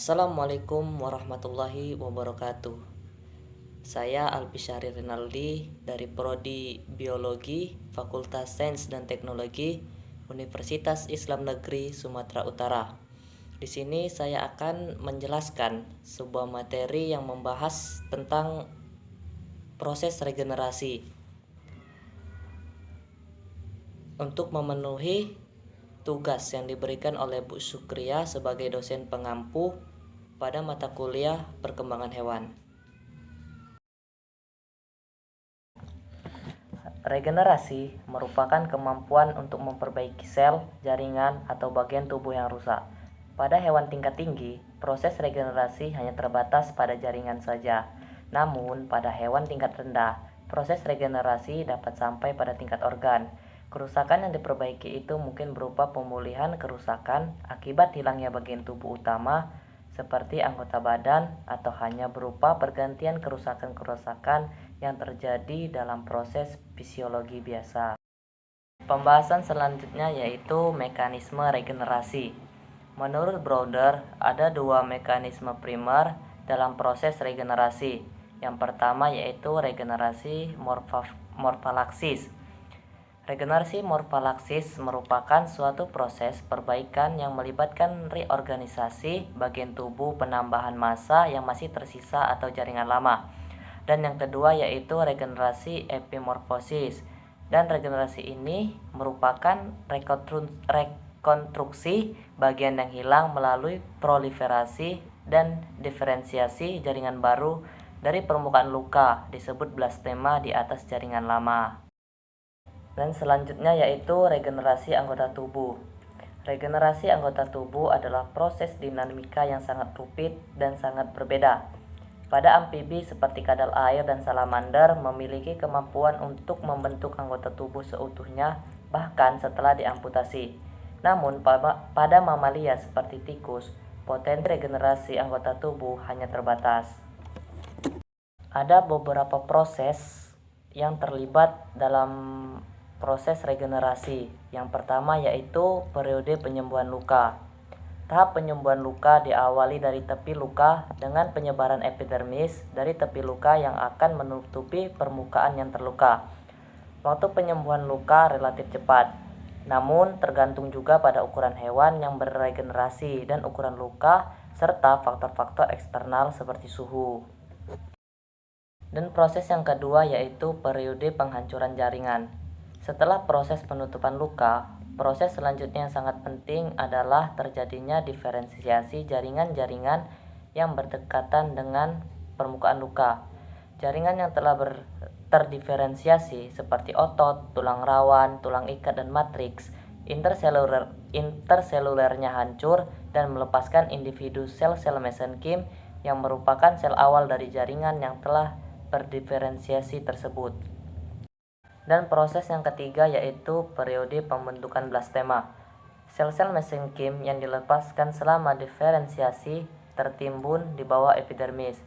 Assalamualaikum warahmatullahi wabarakatuh. Saya Alpisyari Rinaldi dari Prodi Biologi Fakultas Sains dan Teknologi Universitas Islam Negeri Sumatera Utara. Di sini saya akan menjelaskan sebuah materi yang membahas tentang proses regenerasi. Untuk memenuhi tugas yang diberikan oleh Bu Sukria sebagai dosen pengampu pada mata kuliah perkembangan hewan. Regenerasi merupakan kemampuan untuk memperbaiki sel, jaringan, atau bagian tubuh yang rusak. Pada hewan tingkat tinggi, proses regenerasi hanya terbatas pada jaringan saja. Namun, pada hewan tingkat rendah, proses regenerasi dapat sampai pada tingkat organ. Kerusakan yang diperbaiki itu mungkin berupa pemulihan kerusakan akibat hilangnya bagian tubuh utama seperti anggota badan, atau hanya berupa pergantian kerusakan-kerusakan yang terjadi dalam proses fisiologi biasa. Pembahasan selanjutnya yaitu mekanisme regenerasi. Menurut Browder, ada dua mekanisme primer dalam proses regenerasi. Yang pertama yaitu regenerasi morfalaksis. Regenerasi morfalaksis merupakan suatu proses perbaikan yang melibatkan reorganisasi bagian tubuh penambahan massa yang masih tersisa atau jaringan lama. Dan yang kedua yaitu regenerasi epimorfosis. Dan regenerasi ini merupakan rekonstruksi bagian yang hilang melalui proliferasi dan diferensiasi jaringan baru dari permukaan luka, disebut blastema di atas jaringan lama. Dan selanjutnya yaitu regenerasi anggota tubuh. Regenerasi anggota tubuh adalah proses dinamika yang sangat rumit dan sangat berbeda. Pada amfibi seperti kadal air dan salamander memiliki kemampuan untuk membentuk anggota tubuh seutuhnya bahkan setelah diamputasi. Namun pada mamalia seperti tikus, potensi regenerasi anggota tubuh hanya terbatas. Ada beberapa proses yang terlibat dalam proses regenerasi. Yang pertama yaitu periode penyembuhan luka. Tahap penyembuhan luka diawali dari tepi luka dengan penyebaran epidermis dari tepi luka yang akan menutupi permukaan yang terluka. Waktu penyembuhan luka relatif cepat, namun tergantung juga pada ukuran hewan yang beregenerasi dan ukuran luka serta faktor-faktor eksternal seperti suhu. Dan proses yang kedua yaitu periode penghancuran jaringan. Setelah proses penutupan luka, proses selanjutnya yang sangat penting adalah terjadinya diferensiasi jaringan-jaringan yang berdekatan dengan permukaan luka. Jaringan yang telah terdiferensiasi seperti otot, tulang rawan, tulang ikat, dan matriks interselulernya hancur dan melepaskan individu sel-sel mesenkim yang merupakan sel awal dari jaringan yang telah berdiferensiasi tersebut. Dan proses yang ketiga yaitu periode pembentukan blastema. Sel-sel mesenkim yang dilepaskan selama diferensiasi tertimbun di bawah epidermis.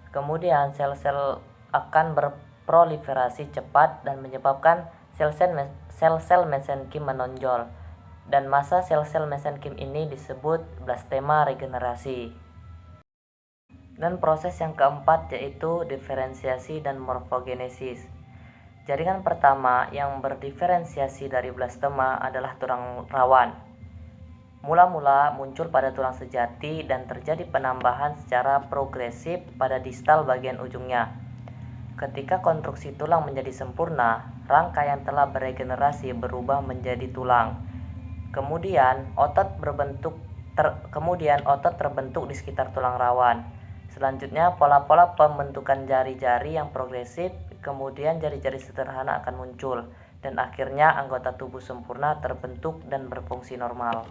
Kemudian sel-sel akan berproliferasi cepat dan menyebabkan sel-sel mesenkim menonjol. Dan massa sel-sel mesenkim ini disebut blastema regenerasi. Dan proses yang keempat yaitu diferensiasi dan morfogenesis. Jaringan pertama yang berdiferensiasi dari blastema adalah tulang rawan. Mula-mula muncul pada tulang sejati dan terjadi penambahan secara progresif pada distal bagian ujungnya. Ketika konstruksi tulang menjadi sempurna, rangka yang telah beregenerasi berubah menjadi tulang. Kemudian otot terbentuk di sekitar tulang rawan. Selanjutnya pola-pola pembentukan jari-jari yang progresif, kemudian jari-jari sederhana akan muncul, dan akhirnya anggota tubuh sempurna terbentuk dan berfungsi normal.